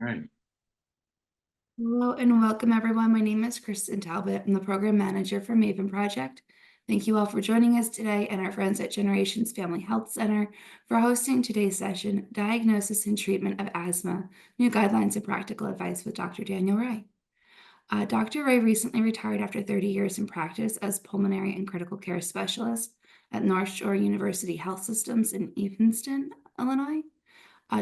Right. Hello and welcome everyone. My name is Kristen Talbot. I'm the program manager for MAVEN Project. Thank you all for joining us today and our friends at Generations Family Health Center for hosting today's session, Diagnosis and Treatment of Asthma, New Guidelines and Practical Advice with Dr. Daniel Ray. Dr. Ray recently retired after 30 years in practice as pulmonary and critical care specialist at North Shore University Health Systems in Evanston, Illinois.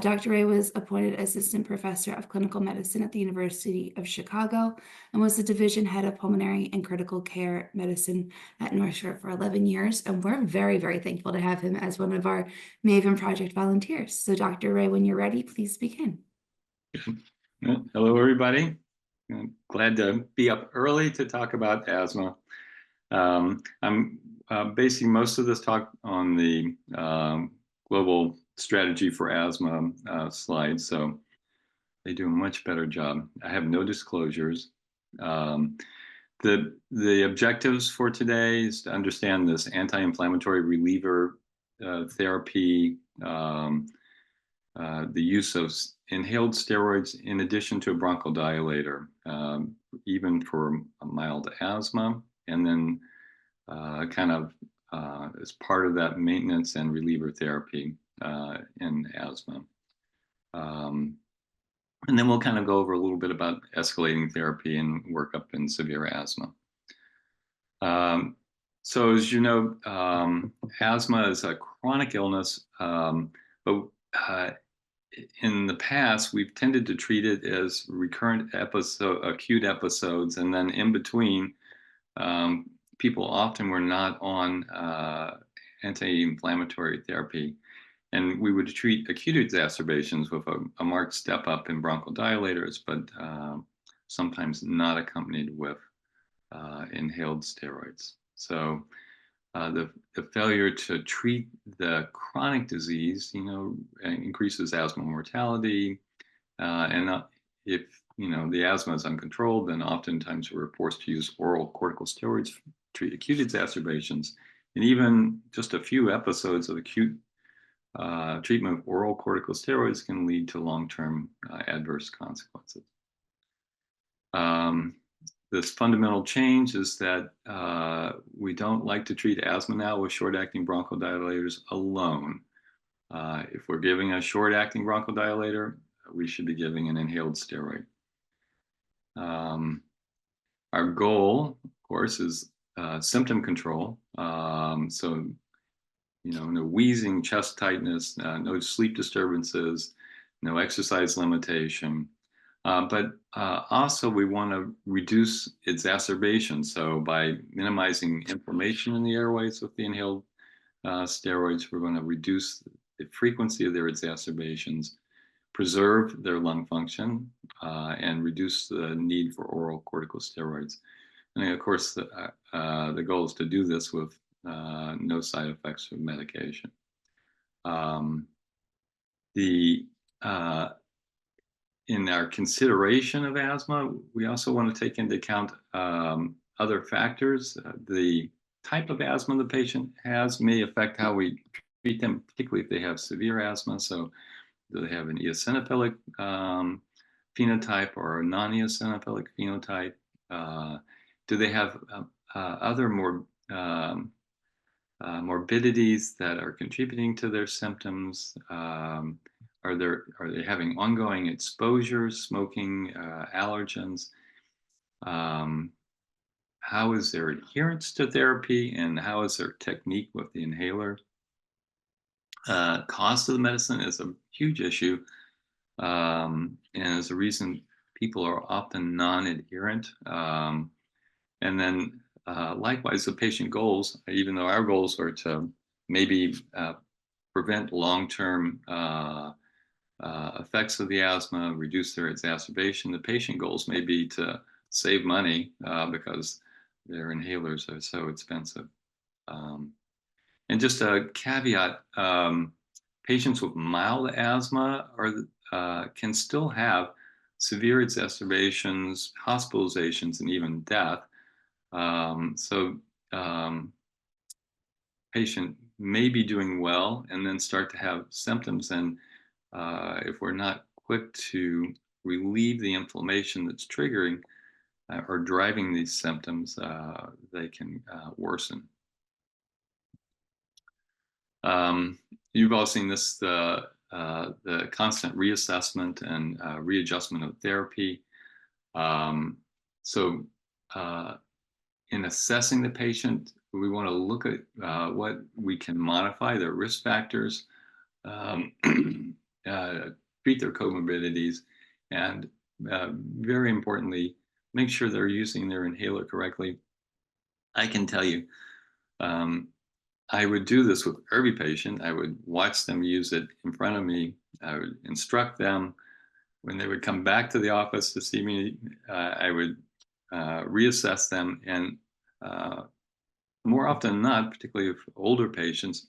Dr. Ray was appointed assistant professor of clinical medicine at the University of Chicago and was the division head of pulmonary and critical care medicine at North Shore for 11 years. And we're very, very thankful to have him as one of our MAVEN Project volunteers. So, Dr. Ray, when you're ready, please begin. Hello, everybody. I'm glad to be up early to talk about asthma. I'm basing most of this talk on the global strategy for asthma slide, so they do a much better job. I have no disclosures. Um, the objectives for today is to understand this anti-inflammatory reliever therapy, the use of inhaled steroids in addition to a bronchodilator, even for a mild asthma, and then as part of that maintenance and reliever therapy in asthma. And then we'll kind of go over a little bit about escalating therapy and work up in severe asthma. So as you know, asthma is a chronic illness, but in the past, we've tended to treat it as recurrent acute episodes, and then in between, people often were not on anti-inflammatory therapy, and we would treat acute exacerbations with a marked step up in bronchodilators, but sometimes not accompanied with inhaled steroids. So the failure to treat the chronic disease, increases asthma mortality. And if, the asthma is uncontrolled, then oftentimes we're forced to use oral corticosteroids to treat acute exacerbations. And even just a few episodes of acute treatment of oral corticosteroids can lead to long-term adverse consequences. This fundamental change is that we don't like to treat asthma now with short-acting bronchodilators alone. If we're giving a short-acting bronchodilator, we should be giving an inhaled steroid. Our goal, of course, is symptom control. So, no wheezing, chest tightness, no sleep disturbances, no exercise limitation. But also we want to reduce exacerbation. So by minimizing inflammation in the airways with the inhaled steroids, we're going to reduce the frequency of their exacerbations, preserve their lung function, and reduce the need for oral corticosteroids. And of course, the goal is to do this with no side effects of medication. In our consideration of asthma, we also want to take into account other factors. The type of asthma the patient has may affect how we treat them, particularly if they have severe asthma. So do they have an eosinophilic phenotype or a non-eosinophilic phenotype? Do they have other morbidities that are contributing to their symptoms? Are they having ongoing exposures, smoking, allergens? How is their adherence to therapy, and how is their technique with the inhaler? Cost of the medicine is a huge issue, and is a reason people are often non-adherent. And then likewise, the patient goals, even though our goals are to maybe prevent long-term effects of the asthma, reduce their exacerbation, the patient goals may be to save money because their inhalers are so expensive. And just a caveat, patients with mild asthma can still have severe exacerbations, hospitalizations, and even death. Patient may be doing well and then start to have symptoms. And if we're not quick to relieve the inflammation that's triggering or driving these symptoms, they can worsen. You've all seen this, the constant reassessment and readjustment of therapy. Um, so, in assessing the patient, we want to look at what we can modify their risk factors, um, uh, treat their comorbidities, and very importantly, make sure they're using their inhaler correctly. I can tell you, um, I would do this with every patient. I would watch them use it in front of me. I would instruct them. When they would come back to the office to see me, I would reassess them. And more often than not, particularly if older patients,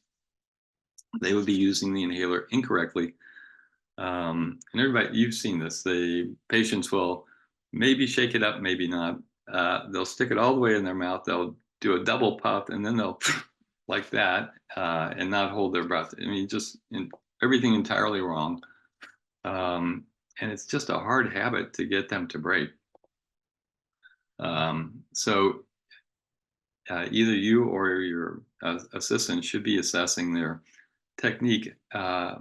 they would be using the inhaler incorrectly. And everybody, you've seen this. The patients will maybe shake it up, maybe not. They'll stick it all the way in their mouth. They'll do a double puff, and then they'll like that, and not hold their breath. I mean, everything entirely wrong. And it's just a hard habit to get them to break. So either you or your assistant should be assessing their technique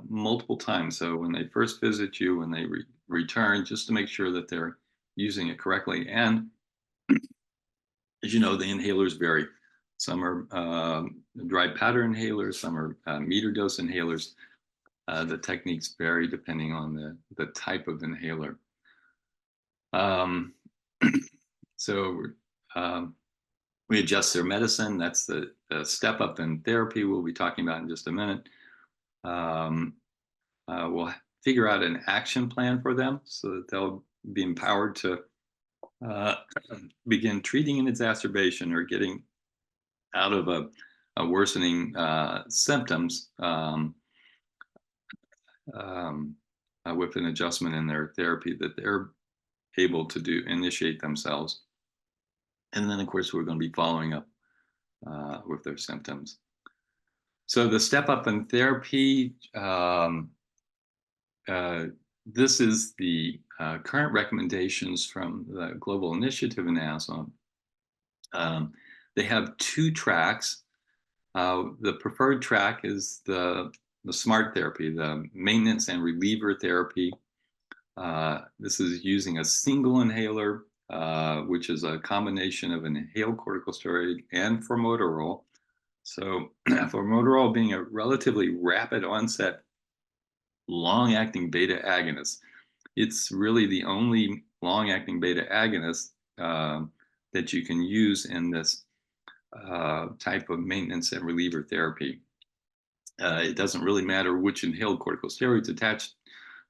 multiple times. So when they first visit you, when they return, just to make sure that they're using it correctly. And as you know, the inhalers vary. Some are dry powder inhalers, some are meter dose inhalers. The techniques vary depending on the type of inhaler. Um, so we adjust their medicine. That's the step up in therapy we'll be talking about in just a minute. We'll figure out an action plan for them so that they'll be empowered to begin treating an exacerbation or getting out of a worsening symptoms with an adjustment in their therapy that they're able to initiate themselves. And then, of course, we're going to be following up with their symptoms. So the step up in therapy, this is the current recommendations from the Global Initiative in Asthma. They have two tracks. The preferred track is the SMART therapy, the maintenance and reliever therapy. This is using a single inhaler, which is a combination of an inhaled corticosteroid and formoterol. So formoterol being a relatively rapid onset, long-acting beta agonist. It's really the only long-acting beta agonist that you can use in this type of maintenance and reliever therapy. It doesn't really matter which inhaled corticosteroids attached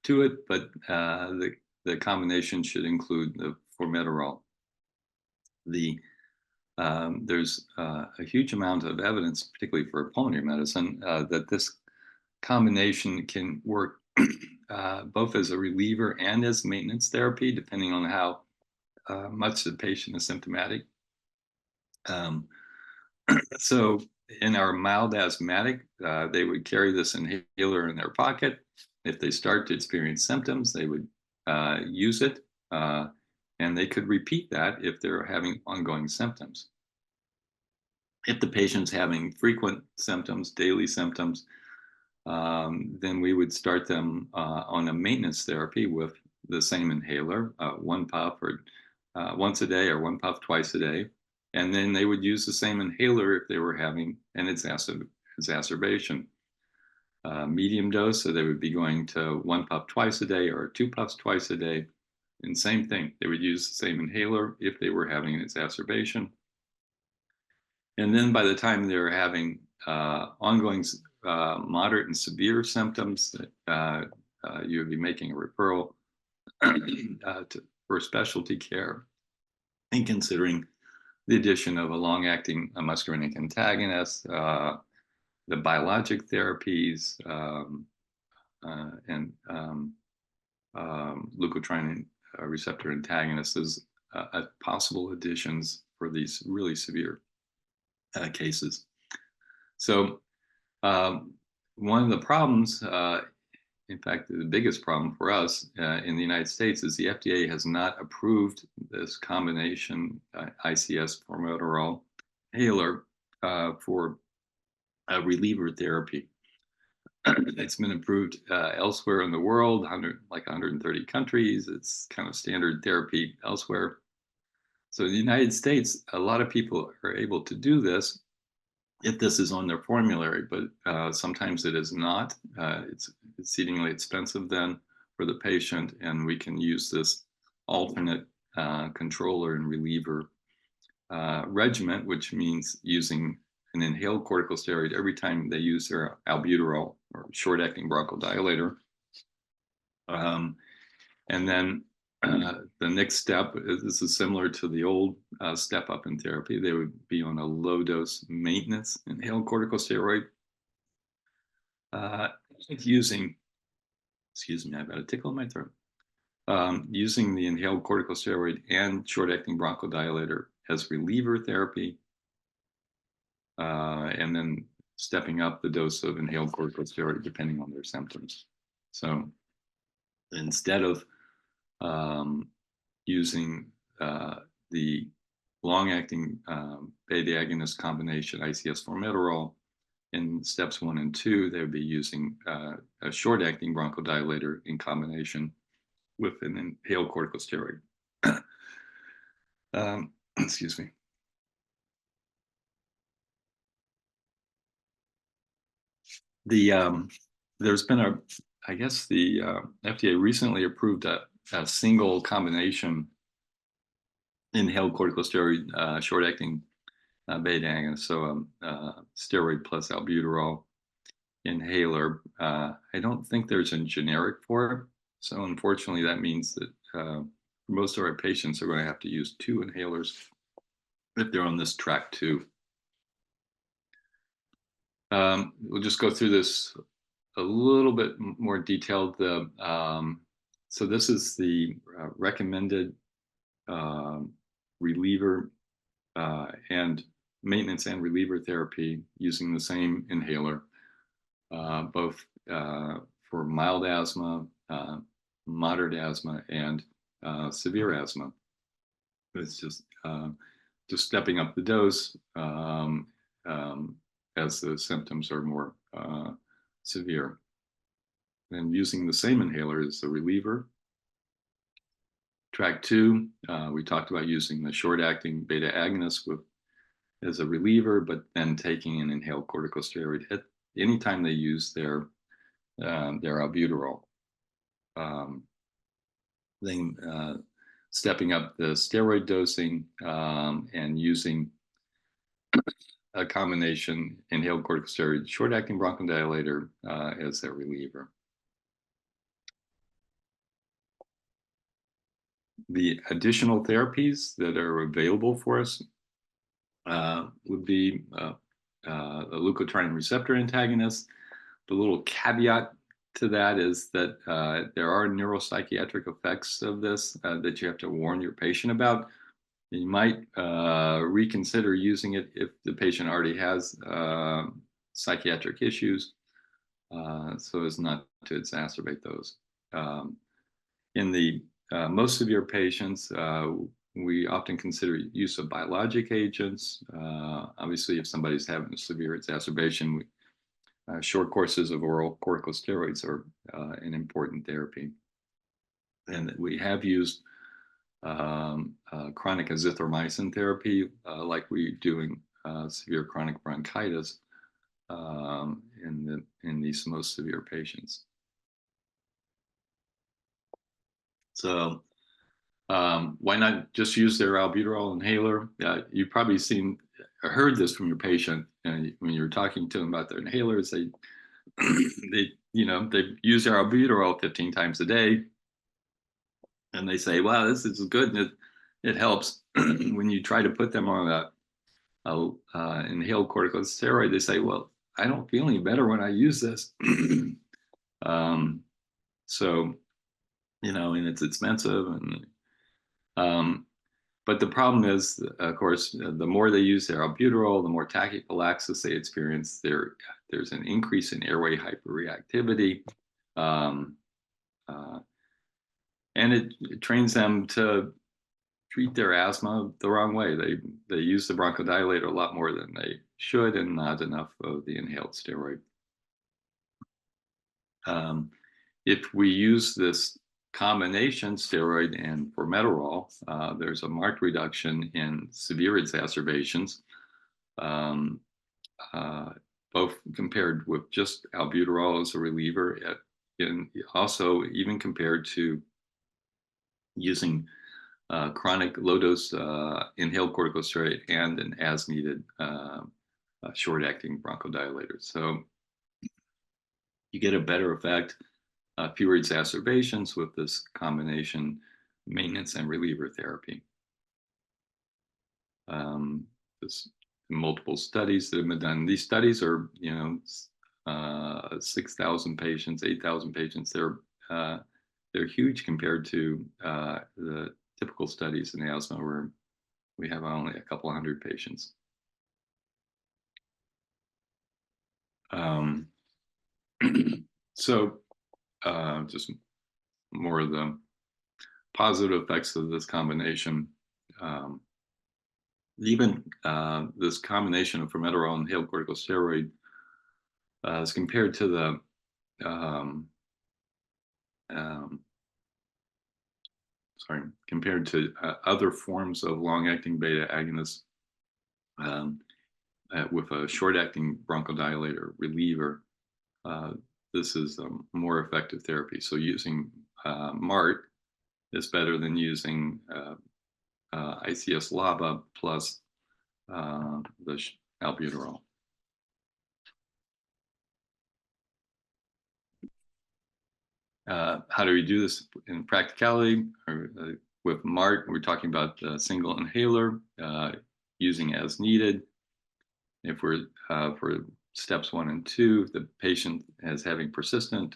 to it, but the combination should include the formoterol. There's a huge amount of evidence, particularly for pulmonary medicine, that this combination can work both as a reliever and as maintenance therapy, depending on how much the patient is symptomatic. So in our mild asthmatic, they would carry this inhaler in their pocket. If they start to experience symptoms, they would use it, and they could repeat that if they're having ongoing symptoms. If the patient's having frequent symptoms, daily symptoms, then we would start them on a maintenance therapy with the same inhaler, one puff or once a day or one puff twice a day. And then they would use the same inhaler if they were having an exacerbation. Medium dose, so they would be going to one puff twice a day or two puffs twice a day. And same thing, they would use the same inhaler if they were having an exacerbation. And then by the time they're having ongoing moderate and severe symptoms, you would be making a referral for specialty care and considering the addition of a long-acting muscarinic antagonist, the biologic therapies, and leukotriene receptor antagonists as possible additions for these really severe cases. So one of the problems in fact, the biggest problem for us in the United States is the FDA has not approved this combination ICS formoterol inhaler for reliever therapy. It's been approved elsewhere in the world, like 130 countries. It's kind of standard therapy elsewhere. So in the United States, a lot of people are able to do this if this is on their formulary, but sometimes it is not. It's exceedingly expensive then for the patient, and we can use this alternate controller and reliever regimen, which means using an inhaled corticosteroid every time they use their albuterol or short-acting bronchodilator. And then the next step is this is similar to the old step up in therapy. They would be on a low dose maintenance inhaled corticosteroid using, excuse me, I've got a tickle in my throat. Using the inhaled corticosteroid and short-acting bronchodilator as reliever therapy, and then stepping up the dose of inhaled corticosteroid depending on their symptoms. So instead of using the long-acting beta agonist combination ICS formoterol in steps 1 and 2, they would be using a short-acting bronchodilator in combination with an inhaled corticosteroid. Excuse me. There's been I guess the FDA recently approved a single combination inhaled corticosteroid short-acting beta agonist, so steroid plus albuterol inhaler. I don't think there's a generic for it, so unfortunately that means that most of our patients are going to have to use 2 inhalers if they're on this track 2. We'll just go through this a little bit more detailed. So this is the recommended reliever and maintenance and reliever therapy using the same inhaler, both for mild asthma, moderate asthma, and severe asthma. It's just stepping up the dose as the symptoms are more severe. And using the same inhaler as the reliever. Track 2, we talked about using the short-acting beta agonist as a reliever, but then taking an inhaled corticosteroid at any time they use their albuterol. Then stepping up the steroid dosing and using a combination inhaled corticosteroid short-acting bronchodilator as their reliever. The additional therapies that are available for us would be a leukotriene receptor antagonist. The little caveat to that is that there are neuropsychiatric effects of this that you have to warn your patient about. You might reconsider using it if the patient already has psychiatric issues, so as not to exacerbate those. In the most severe patients, we often consider use of biologic agents. Obviously, if somebody's having a severe exacerbation, short courses of oral corticosteroids are an important therapy. And we have used chronic azithromycin therapy, like we do in severe chronic bronchitis in these most severe patients. So why not just use their albuterol inhaler? You've probably seen or heard this from your patient when you're talking to them about their inhalers. They use their albuterol 15 times a day, and they say, "Wow, this is good, and it helps." When you try to put them on a inhaled corticosteroid, they say, "Well, I don't feel any better when I use this." So and it's expensive, and but the problem is, of course, the more they use their albuterol, the more tachyphylaxis they experience. There's an increase in airway hyperreactivity. Um, uh, and it trains them to treat their asthma the wrong way. They use the bronchodilator a lot more than they should, and not enough of the inhaled steroid. Um, if we use this combination steroid and formoterol, there's a marked reduction in severe exacerbations, um, uh, both compared with just albuterol as a reliever, and also even compared to using chronic low-dose inhaled corticosteroid and an as-needed short-acting bronchodilator. So you get a better effect, fewer exacerbations with this combination maintenance and reliever therapy. Um, there's multiple studies that have been done. These studies are, 6,000 patients, 8,000 patients. They're huge compared to the typical studies in asthma where we have only a couple hundred patients. Um, so just more of the positive effects of this combination. Um, Even this combination of formoterol and inhaled corticosteroid as compared to the um, compared to other forms of long-acting beta agonists um, with a short-acting bronchodilator reliever, uh, this is a more effective therapy. So using MART is better than using ICS LABA plus the albuterol. How do we do this in practicality? With MART, we're talking about a single inhaler using as needed. If we're for steps 1 and 2, if the patient is having persistent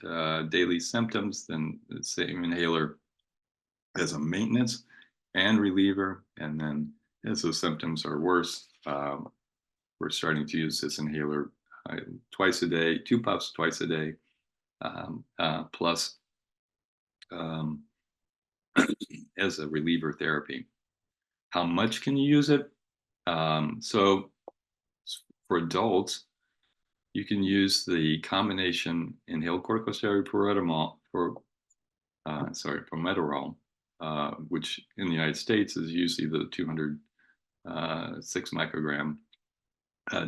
daily symptoms, then the same inhaler as a maintenance and reliever. And then as those symptoms are worse, we're starting to use this inhaler twice a day, 2 puffs twice a day, plus um, as a reliever therapy. How much can you use it? So for adults, you can use the combination inhaled corticosteroid formoterol, which in the United States is usually the 206 microgram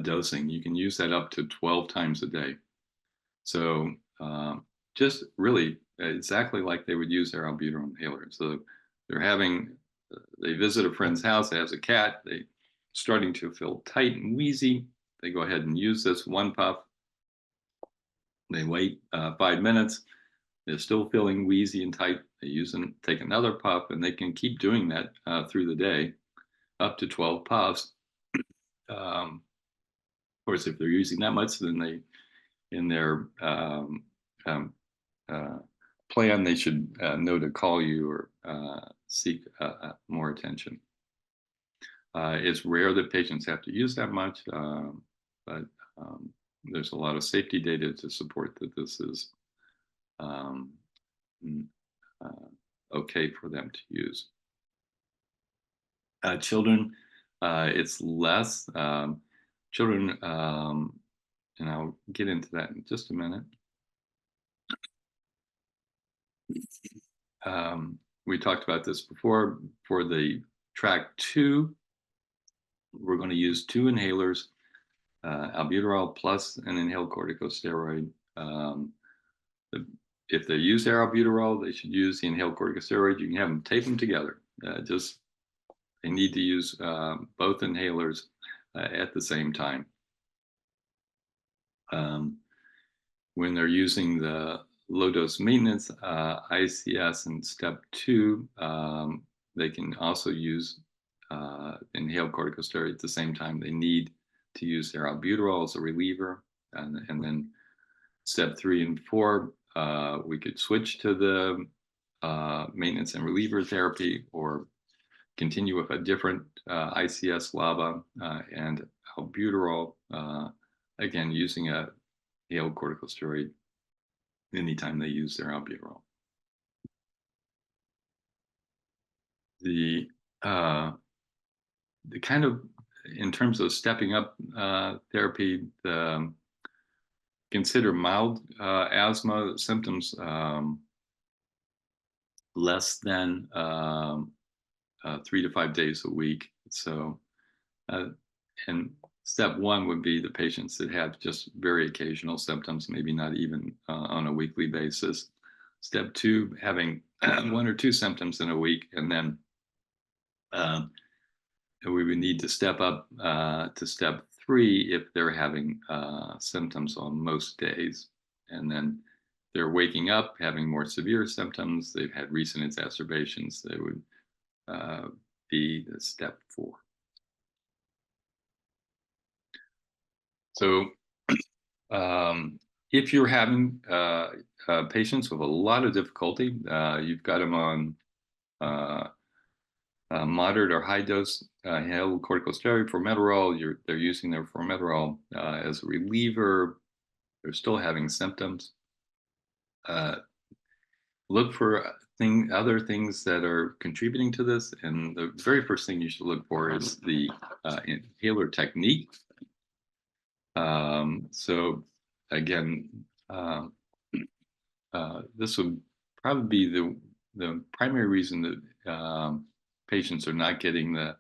dosing. You can use that up to 12 times a day. So just really exactly like they would use their albuterol inhaler. So they visit a friend's house that has a cat, they starting to feel tight and wheezy. They go ahead and use this 1 puff. They wait 5 minutes. They're still feeling wheezy and tight. They take another puff, and they can keep doing that through the day, up to 12 puffs. Of course, if they're using that much, then in their plan, they should know to call you or seek more attention. It's rare that patients have to use that much, but there's a lot of safety data to support that this is um, okay for them to use. Children, it's less. Children, and I'll get into that in just a minute. We talked about this before. For the track 2, we're going to use 2 inhalers, albuterol plus an inhaled corticosteroid. If they use their albuterol, they should use the inhaled corticosteroid. You can have them tape them together. They need to use both inhalers at the same time. When they're using the low-dose maintenance ICS in step 2, they can also use inhaled corticosteroid at the same time. They need to use their albuterol as a reliever, and then step 3 and 4, we could switch to the maintenance and reliever therapy, or continue with a different ICS LABA and albuterol, again using a inhaled corticosteroid anytime they use their albuterol. The uh, the kind of in terms of stepping up therapy, consider mild asthma symptoms less than 3 to 5 days a week. So, uh, and step one would be the patients that have just very occasional symptoms, maybe not even on a weekly basis. Step two, having one or two symptoms in a week, and then um, we would need to step up to step three if they're having symptoms on most days. And then they're waking up, having more severe symptoms, they've had recent exacerbations, they would uh, be step four. So um, if you're having patients with a lot of difficulty, you've got them on uh, moderate or high dose inhaled corticosteroid formoterol. They're using their formoterol as a reliever. They're still having symptoms. Uh, look for other things that are contributing to this, and the very first thing you should look for is the inhaler technique. So again, um, this would probably be the primary reason that patients are not getting the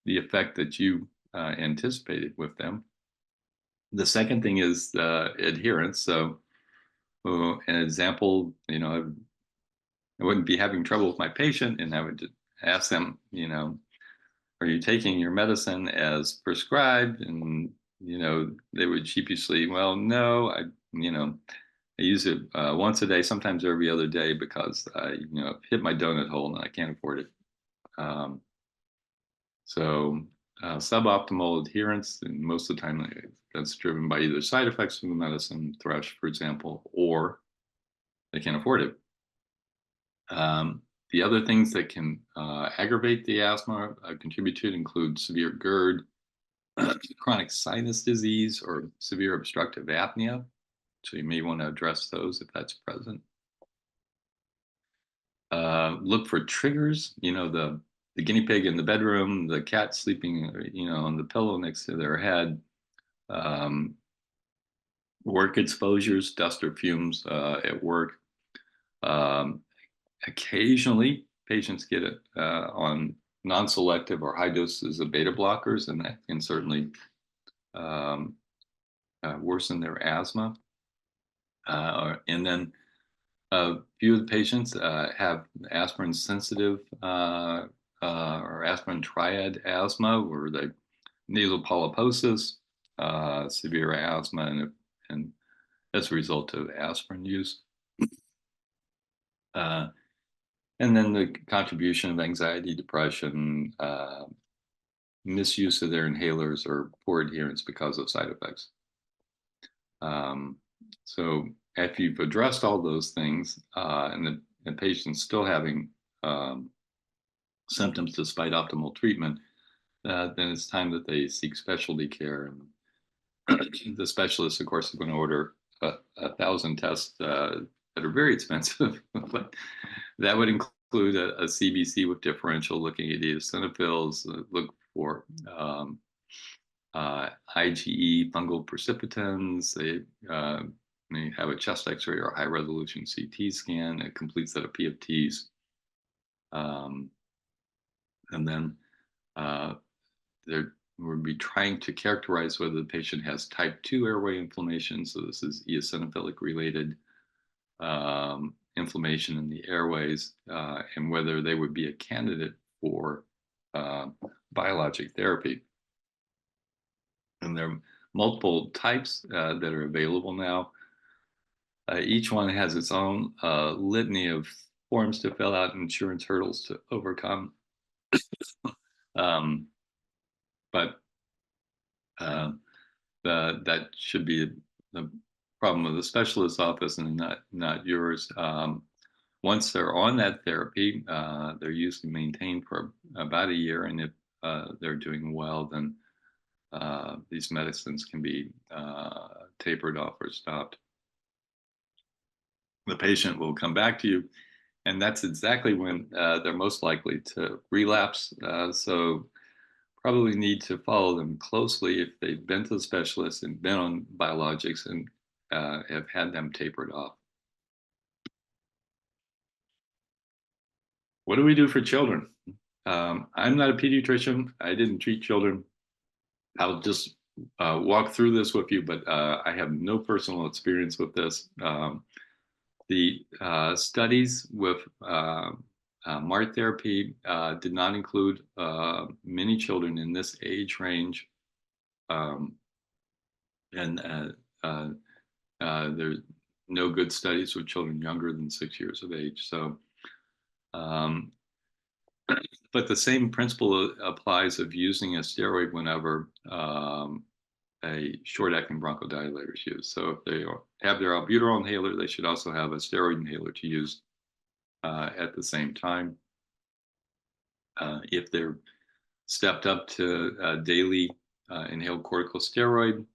effect that you anticipated with them. The second thing is adherence. So, an example, I wouldn't be having trouble with my patient, and I would just ask them, are you taking your medicine as prescribed? And they would sheepishly, well, no, I use it once a day, sometimes every other day, because I, hit my donut hole and I can't afford it. Um, so suboptimal adherence, and most of the time that's driven by either side effects from the medicine, thrush, for example, or they can't afford it. The other things that can aggravate the asthma, contribute to it, include severe GERD, chronic sinus disease, or severe obstructive apnea. So you may want to address those if that's present. Look for triggers, the guinea pig in the bedroom, the cat sleeping, on the pillow next to their head, um, work exposures, dust or fumes at work. Um, Occasionally, patients get it on non-selective or high doses of beta blockers, and that can certainly um, worsen their asthma. And then a few of the patients have aspirin sensitive or aspirin triad asthma, where the nasal polyposis, severe asthma, and that's a result of aspirin use. Uh, and then the contribution of anxiety, depression, misuse of their inhalers, or poor adherence because of side effects. Um, so after you've addressed all those things and the patient's still having um, symptoms despite optimal treatment, then it's time that they seek specialty care. And the specialist, of course, is going to order 1,000 tests that are very expensive, but that would include a CBC with differential, looking at eosinophils, look for IgE fungal precipitants. They may have a chest X-ray or a high-resolution CT scan, a complete set of PFTs, and then we'll be trying to characterize whether the patient has type 2 airway inflammation. So this is eosinophilic related inflammation in the airways, and whether they would be a candidate for biologic therapy. And there are multiple types that are available now. Each one has its own litany of forms to fill out, insurance hurdles to overcome. Um, but that should be the problem of the specialist's office and not yours. Once they're on that therapy, they're usually maintained for about a year, and if they're doing well, then these medicines can be tapered off or stopped. the patient will come back to you, and that's exactly when they're most likely to relapse. So probably need to follow them closely if they've been to the specialist and been on biologics and have had them tapered off. What do we do for children? I'm not a pediatrician. I didn't treat children. I'll just walk through this with you, but I have no personal experience with this. The studies with MART therapy did not include many children in this age range. Um, and there's no good studies with children younger than 6 years of age. So, um, but the same principle applies of using a steroid whenever a short-acting bronchodilator is used. So if they have their albuterol inhaler, they should also have a steroid inhaler to use at the same time. If they're stepped up to daily inhaled corticosteroid,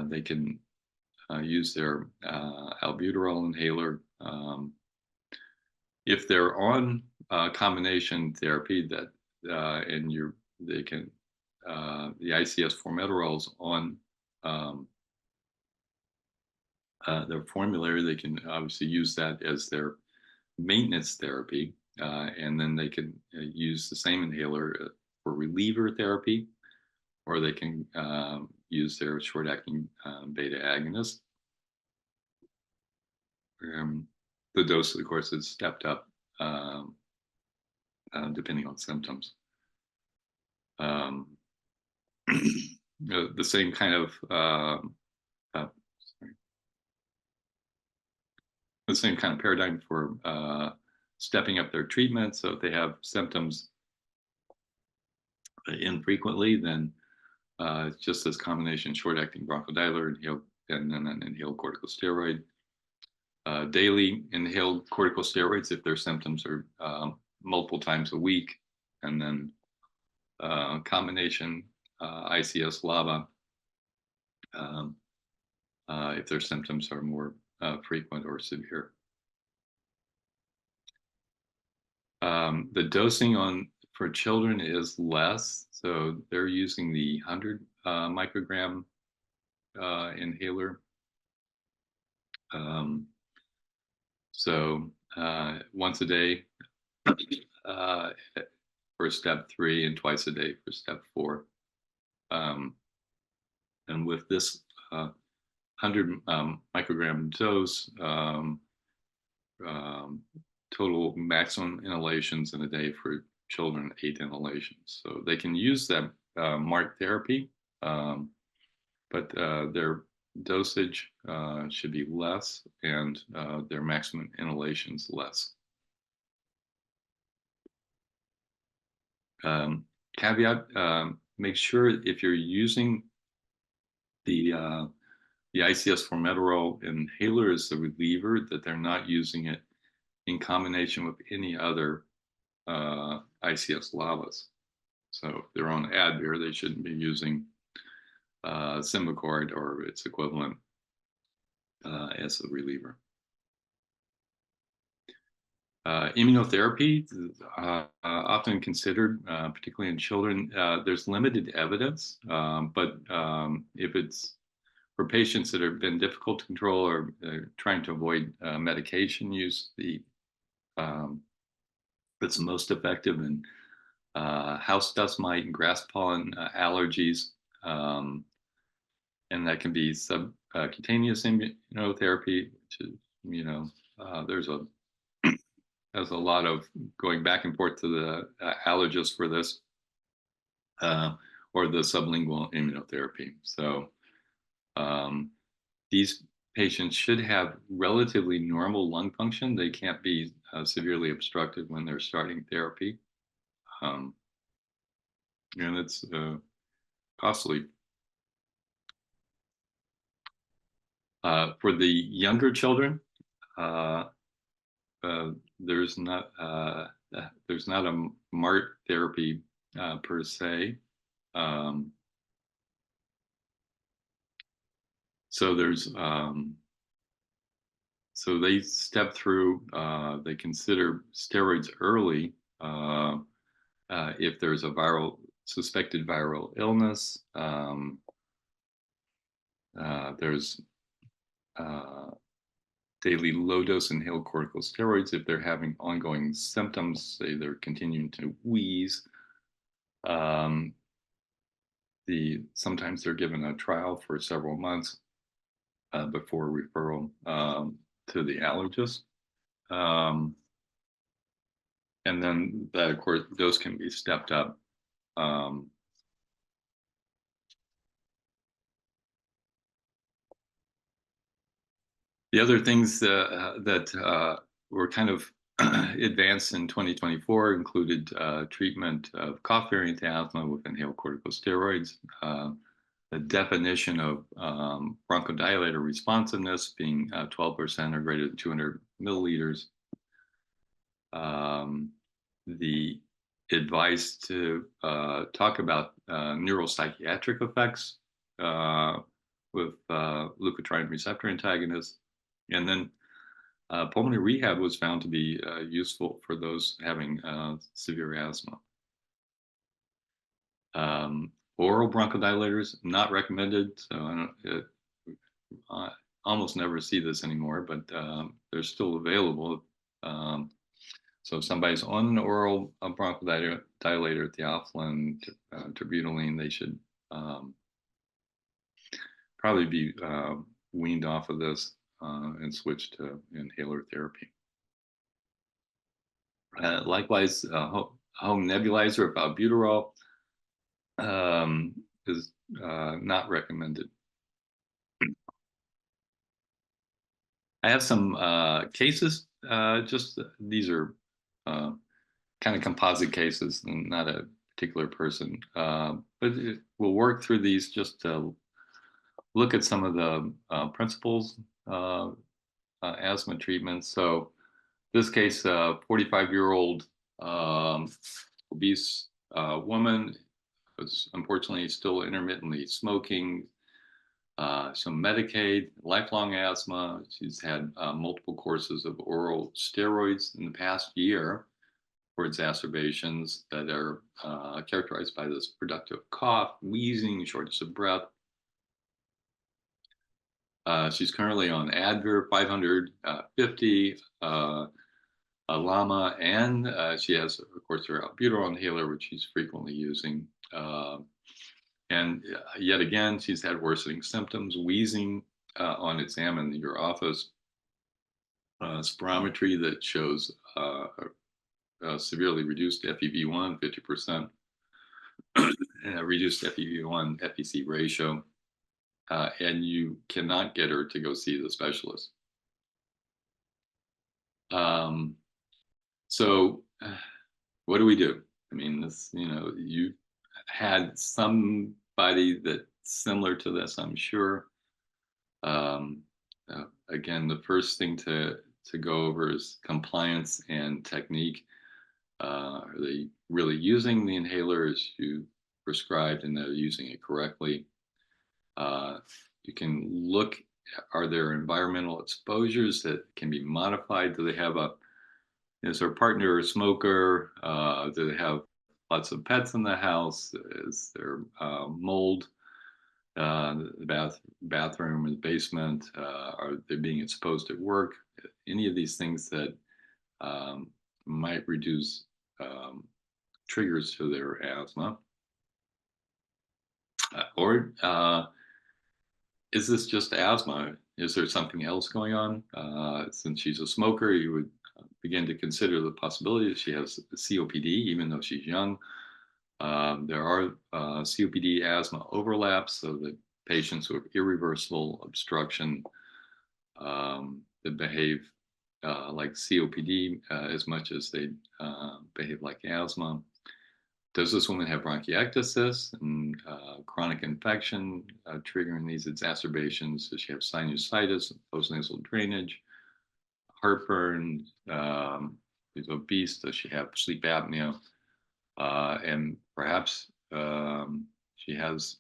they can use their albuterol inhaler. If they're on combination therapy that and they can the ICS formoterol on their formulary, they can obviously use that as their maintenance therapy, and then they can use the same inhaler for reliever therapy, or they can use their short-acting beta agonist. The dose, of course, is stepped up depending on symptoms. The same kind of the same kind of paradigm for stepping up their treatment. So if they have symptoms infrequently, then it's just this combination short-acting bronchodilator inhaled and then an inhaled corticosteroid. Daily inhaled corticosteroids if their symptoms are multiple times a week, and then combination ICS LABA if their symptoms are more frequent or severe. The dosing for children is less, so they're using the 100 microgram inhaler. So once a day for step 3 and twice a day for step 4. And with this 100 microgram dose, total maximum inhalations in a day for children, 8 inhalations. So they can use that MART therapy, but their dosage should be less and their maximum inhalations less. Caveat, make sure if you're using the ICS formoterol inhaler as a reliever that they're not using it in combination with any other ICS LABAs. So if they're on Advair, they shouldn't be using Symbicort or its equivalent as a reliever. Immunotherapy is often considered, particularly in children. There's limited evidence, but if it's for patients that have been difficult to control or trying to avoid medication use, that's most effective in house dust mite and grass pollen allergies. And that can be subcutaneous immunotherapy, which is, there's a lot of going back and forth to the allergist for this, or the sublingual immunotherapy. So these patients should have relatively normal lung function. They can't be severely obstructed when they're starting therapy. And it's costly. For the younger children, there's not a MART therapy per se. So there's So they step through, they consider steroids early if there's a suspected viral illness. There's uh, daily low dose inhaled corticosteroids if they're having ongoing symptoms, say they're continuing to wheeze. Um, Sometimes they're given a trial for several months before referral to the allergist. Um, and then that, of course, those can be stepped up. Um, the other things that were kind of advanced in 2024 included treatment of cough variant asthma with inhaled corticosteroids, the definition of bronchodilator responsiveness being 12% or greater than 200 milliliters, the advice to talk about neuropsychiatric effects with leukotriene receptor antagonists. And then pulmonary rehab was found to be useful for those having severe asthma. Oral bronchodilators, not recommended. So I almost never see this anymore, but they're still available. So if somebody's on an oral bronchodilator, theophylline, terbutaline, they should probably be weaned off of this and switch to inhaler therapy. Likewise, home nebulizer of albuterol is not recommended. I have some cases. Just these are kind of composite cases, and not a particular person. But we'll work through these just to look at some of the principles asthma treatments. So this case, 45-year-old obese woman was unfortunately still intermittently smoking, some Medicaid, lifelong asthma. She's had multiple courses of oral steroids in the past year for exacerbations that are characterized by this productive cough, wheezing, shortness of breath. She's currently on Advil 550, a LAMA, and she has, of course, her albuterol inhaler, which she's frequently using. And yet again, she's had worsening symptoms, wheezing on exam in your office, spirometry that shows severely reduced FEV1, 50%, reduced FEV1 FEC ratio, and you cannot get her to go see the specialist. So what do we do? I mean, this, you had somebody that similar to this, I'm sure. Again, the first thing to go over is compliance and technique. Are they really using the inhaler as you prescribed, and they're using it correctly? You can look, are there environmental exposures that can be modified? Do they have is their partner a smoker? Do they have lots of pets in the house? Is there mold? The bathroom or the basement? Are they being exposed at work? Any of these things that might reduce triggers to their asthma. Or is this just asthma? Is there something else going on? Since she's a smoker, you would begin to consider the possibility that she has COPD, even though she's young. There are COPD asthma overlaps, so that patients with irreversible obstruction that behave like COPD as much as they behave like asthma. Does this woman have bronchiectasis and chronic infection triggering these exacerbations? Does she have sinusitis, postnasal drainage, heartburn? Is obese? Does she have sleep apnea? And perhaps she has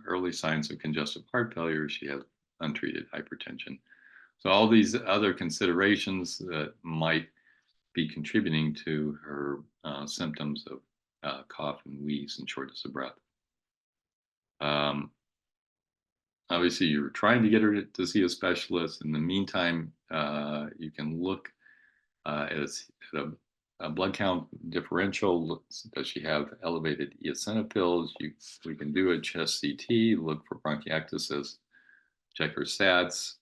early signs of congestive heart failure. She has untreated hypertension. So all these other considerations that might be contributing to her symptoms of cough and wheeze and shortness of breath. Um, Obviously, you're trying to get her to see a specialist. In the meantime, you can look at a blood count differential. Does she have elevated eosinophils? We can do a chest CT, look for bronchiectasis, check her stats,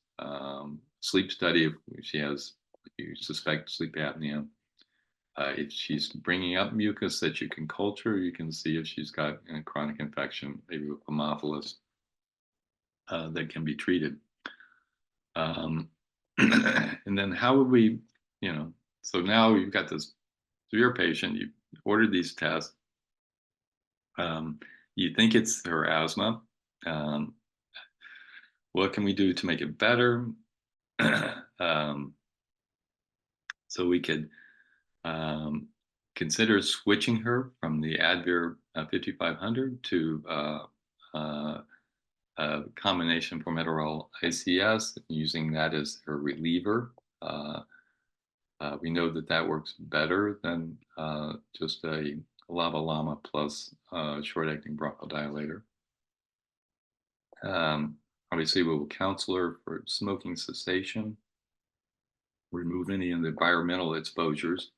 sleep study if she has, if you suspect sleep apnea. If she's bringing up mucus that you can culture, you can see if she's got a chronic infection, maybe with Haemophilus, that can be treated. And then how would we, so now you've got this severe patient, you ordered these tests, you think it's her asthma. What can we do to make it better? So we could consider switching her from the Advair 5500 to a combination formoterol ICS, using that as her reliever. We know that works better than just a LAMA plus short-acting bronchodilator. Obviously, we will counsel her for smoking cessation, remove any of the environmental exposures.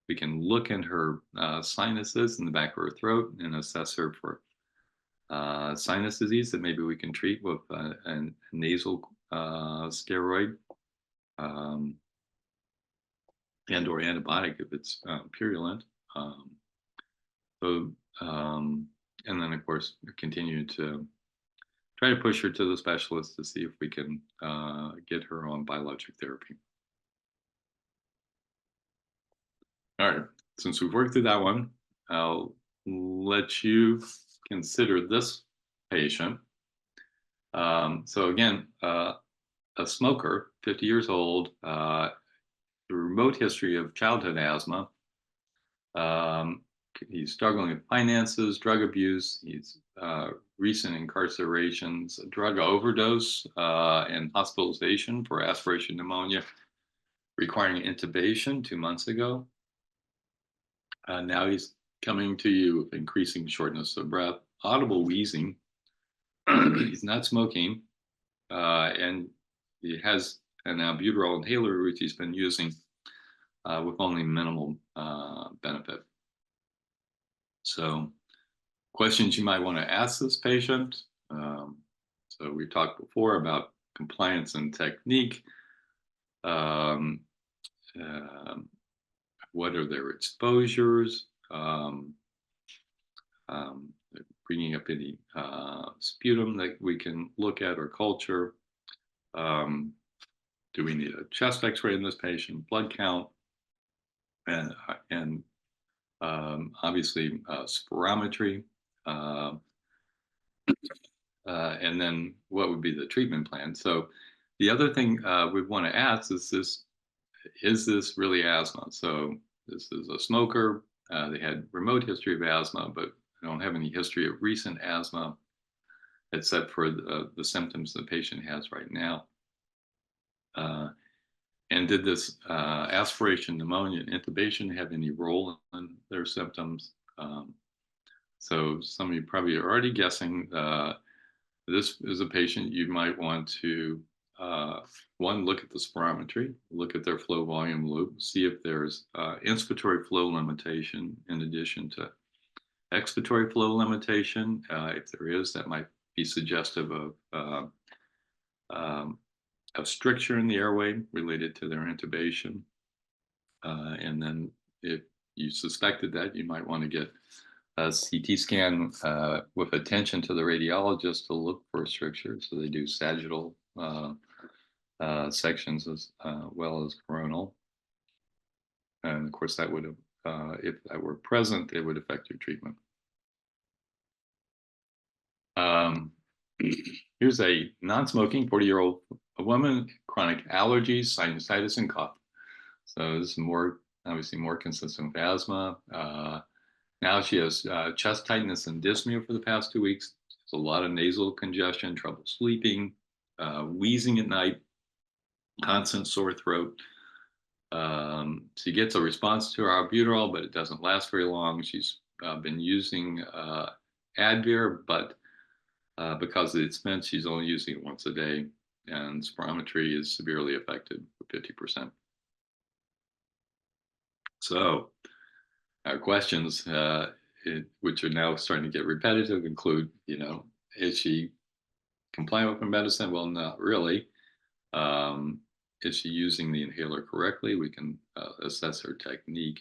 We can look in her sinuses in the back of her throat and assess her for sinus disease that maybe we can treat with a nasal steroid and or antibiotic if it's purulent. And then, of course, continue to try to push her to the specialist to see if we can get her on biologic therapy. All right, since we've worked through that one, I'll let you consider this patient. So again, a smoker, 50 years old, a remote history of childhood asthma. He's struggling with finances, drug abuse. He's recent incarcerations, drug overdose, and hospitalization for aspiration pneumonia, requiring intubation 2 months ago. Now he's coming to you with increasing shortness of breath, audible wheezing. He's not smoking, and he has an albuterol inhaler, which he's been using with only minimal benefit. So, questions you might want to ask this patient. So we talked before about compliance and technique. What are their exposures? Bringing up any sputum that we can look at or culture. Do we need a chest X-ray in this patient? Blood count, and obviously spirometry. And then what would be the treatment plan? So the other thing we want to ask is this really asthma? So this is a smoker. They had remote history of asthma, but don't have any history of recent asthma, except for the symptoms the patient has right now. And did this aspiration pneumonia and intubation have any role in their symptoms? So some of you probably are already guessing this is a patient you might want to, one, look at the spirometry, look at their flow volume loop, see if there's inspiratory flow limitation in addition to expiratory flow limitation. If there is, that might be suggestive of stricture in the airway related to their intubation. And then if you suspected that, you might want to get a CT scan with attention to the radiologist to look for stricture. So they do sagittal sections as well as coronal. And of course, that would have, if that were present, it would affect your treatment. Here's a non-smoking 40-year-old woman, chronic allergies, sinusitis, and cough. So this is obviously more consistent with asthma. Now she has chest tightness and dyspnea for the past 2 weeks. There's a lot of nasal congestion, trouble sleeping, wheezing at night, constant sore throat. She gets a response to her albuterol, but it doesn't last very long. She's been using Advir, but because of the expense, she's only using it once a day, and spirometry is severely affected for 50%. So our questions, which are now starting to get repetitive, include, is she compliant with her medicine? Well, not really. Is she using the inhaler correctly? We can assess her technique.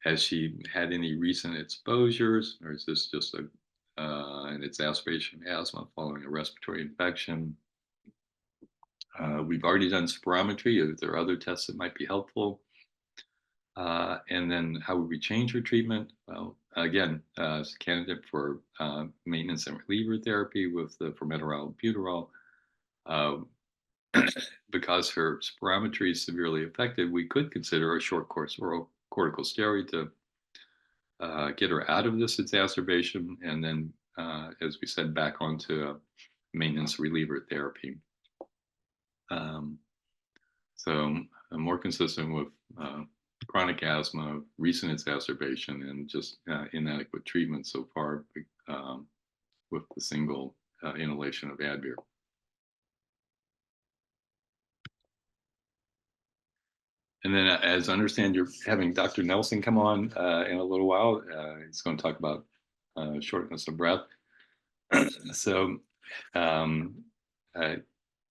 Has she had any recent exposures, or is this just an exacerbation of asthma following a respiratory infection? We've already done spirometry. Are there other tests that might be helpful? And then how would we change her treatment? Well, again, as a candidate for maintenance and reliever therapy with the formoterol buterol, because her spirometry is severely affected, we could consider a short course oral corticosteroid to get her out of this exacerbation, and then, as we said, back onto maintenance reliever therapy. So more consistent with chronic asthma, recent exacerbation, and just inadequate treatment so far with the single inhalation of Advir. And then, as I understand, you're having Dr. Nelson come on in a little while. He's going to talk about shortness of breath. So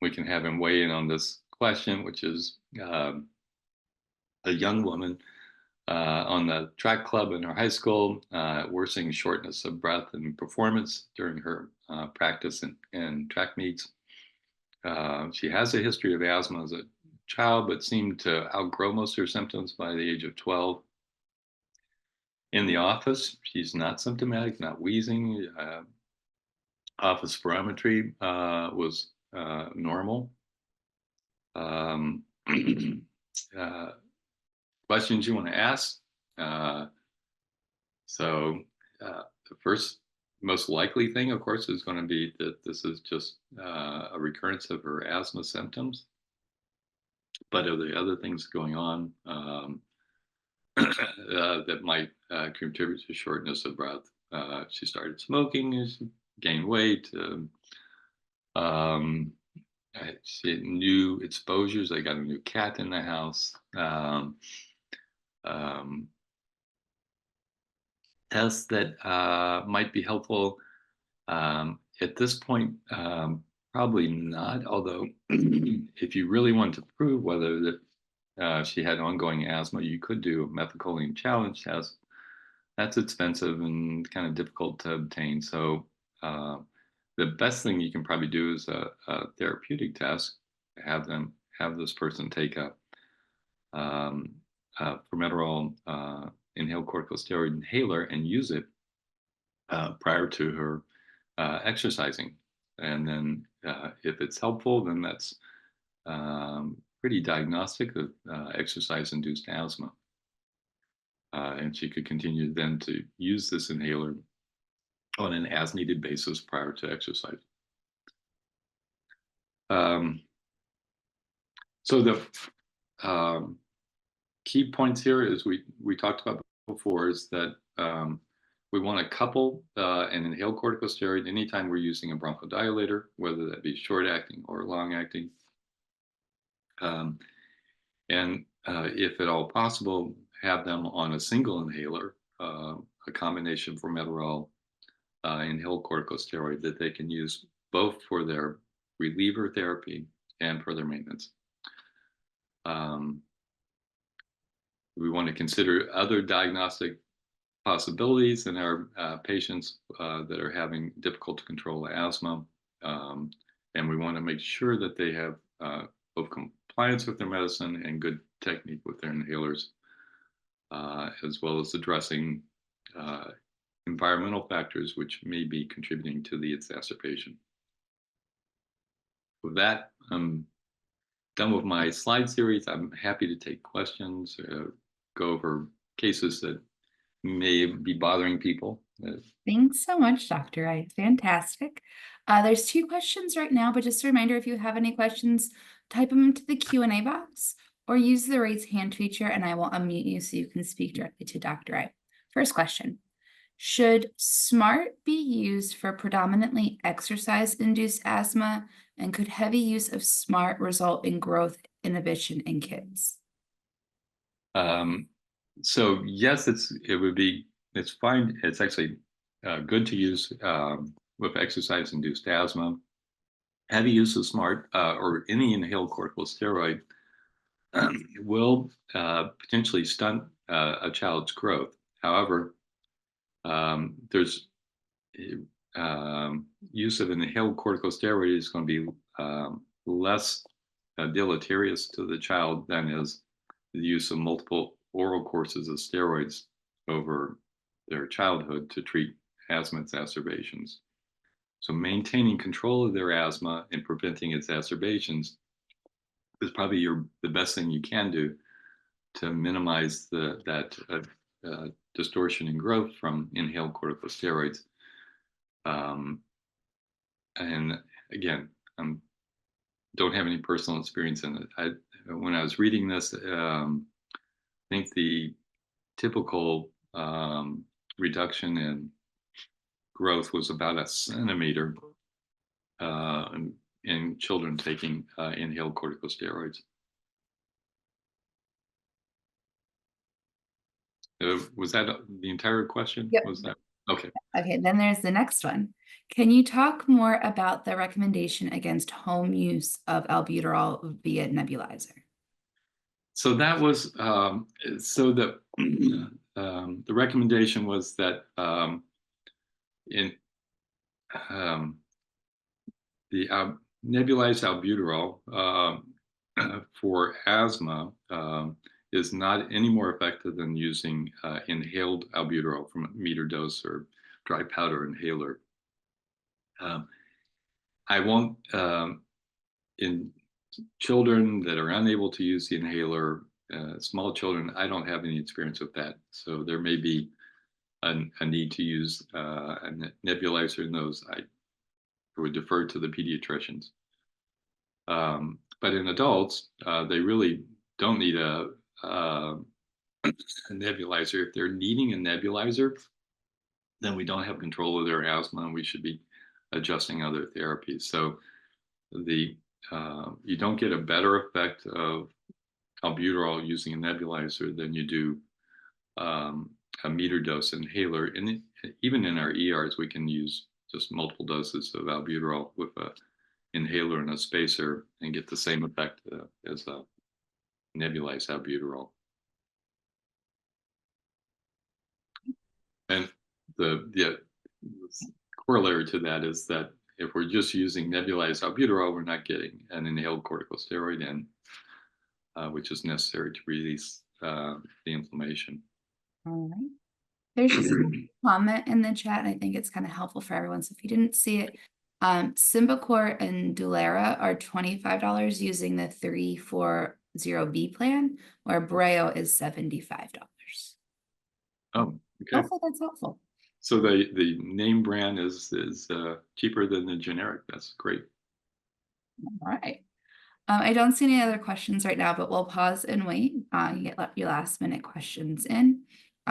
we can have him weigh in on this question, which is a young woman on the track club in her high school, worsening shortness of breath and performance during her practice and track meets. She has a history of asthma as a child, but seemed to outgrow most of her symptoms by the age of 12. In the office, she's not symptomatic, not wheezing. Office spirometry was normal. Questions you want to ask? So the first most likely thing, of course, is going to be that this is just a recurrence of her asthma symptoms. But are there other things going on that might contribute to shortness of breath? She started smoking, she gained weight. She had new exposures. They got a new cat in the house. Tests that might be helpful. At this point, probably not, although if you really want to prove whether that she had ongoing asthma, you could do a methylcholine challenge test. That's expensive and kind of difficult to obtain. So the best thing you can probably do is a therapeutic test. Have this person take a formoterol inhaled corticosteroid inhaler and use it prior to her exercising. And then if it's helpful, then that's pretty diagnostic of exercise-induced asthma. And she could continue then to use this inhaler on an as-needed basis prior to exercise. So the key points here, as we talked about before, is that we want to couple an inhaled corticosteroid anytime we're using a bronchodilator, whether that be short-acting or long-acting. And if at all possible, have them on a single inhaler, a combination formoterol inhaled corticosteroid that they can use both for their reliever therapy and for their maintenance. We want to consider other diagnostic possibilities in our patients that are having difficult to control asthma. And we want to make sure that they have both compliance with their medicine and good technique with their inhalers, as well as addressing environmental factors which may be contributing to the exacerbation. With that, I'm done with my slide series. I'm happy to take questions, go over cases that may be bothering people, Thanks so much, Dr. Wright. Fantastic. There's two questions right now, but just a reminder, if you have any questions, type them into the Q&A box or use the raise hand feature and I will unmute you so you can speak directly to Dr. Wright. First question, should SMART be used for predominantly exercise-induced asthma, and could heavy use of SMART result in growth inhibition in kids? So yes, it's fine. It's actually good to use with exercise-induced asthma. Heavy use of SMART or any inhaled corticosteroid will potentially stunt a child's growth. However, there's use of an inhaled corticosteroid is going to be less deleterious to the child than is the use of multiple oral courses of steroids over their childhood to treat asthma exacerbations. So maintaining control of their asthma and preventing exacerbations is probably the best thing you can do to minimize that distortion in growth from inhaled corticosteroids. And again, I don't have any personal experience in it. When I was reading this, I think the typical reduction in growth was about a centimeter in children taking inhaled corticosteroids. Was that the entire question? Yep. Was that okay? Okay, then there's the next one. Can you talk more about the recommendation against home use of albuterol via nebulizer? So that was so the recommendation was that in the nebulized albuterol for asthma is not any more effective than using inhaled albuterol from a meter dose or dry powder inhaler. I won't, in children that are unable to use the inhaler, small children, I don't have any experience with that. So there may be a need to use a nebulizer in those. I would defer to the pediatricians. But in adults, they really don't need a nebulizer. If they're needing a nebulizer, then we don't have control of their asthma and we should be adjusting other therapies. So you don't get a better effect of albuterol using a nebulizer than you do a meter dose inhaler. And even in our ERs, we can use just multiple doses of albuterol with a inhaler and a spacer and get the same effect as a nebulized albuterol. And the corollary to that is that if we're just using nebulized albuterol, we're not getting an inhaled corticosteroid in, which is necessary to release the inflammation. All right. There's just a comment in the chat, and I think it's kind of helpful for everyone. So if you didn't see it, Symbicort and Dulera are $25 using the 340B plan, where Breo is $75. Oh, okay. Hopefully that's helpful. So the name brand is cheaper than the generic. That's great. All right. I don't see any other questions right now, but we'll pause and wait. You get your last minute questions in.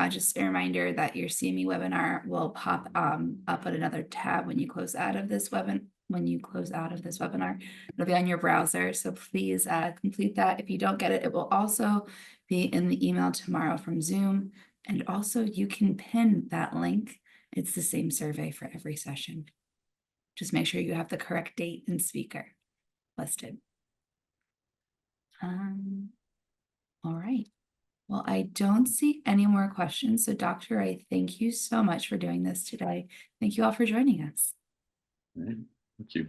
Just a reminder that your CME webinar will pop up at another tab when you close out of this webinar. It'll be on your browser, so please complete that. If you don't get it, it will also be in the email tomorrow from Zoom. And also you can pin that link. It's the same survey for every session. Just make sure you have the correct date and speaker listed. All right. Well, I don't see any more questions. So Dr. Wright, thank you so much for doing this today. Thank you all for joining us. All right. Thank you.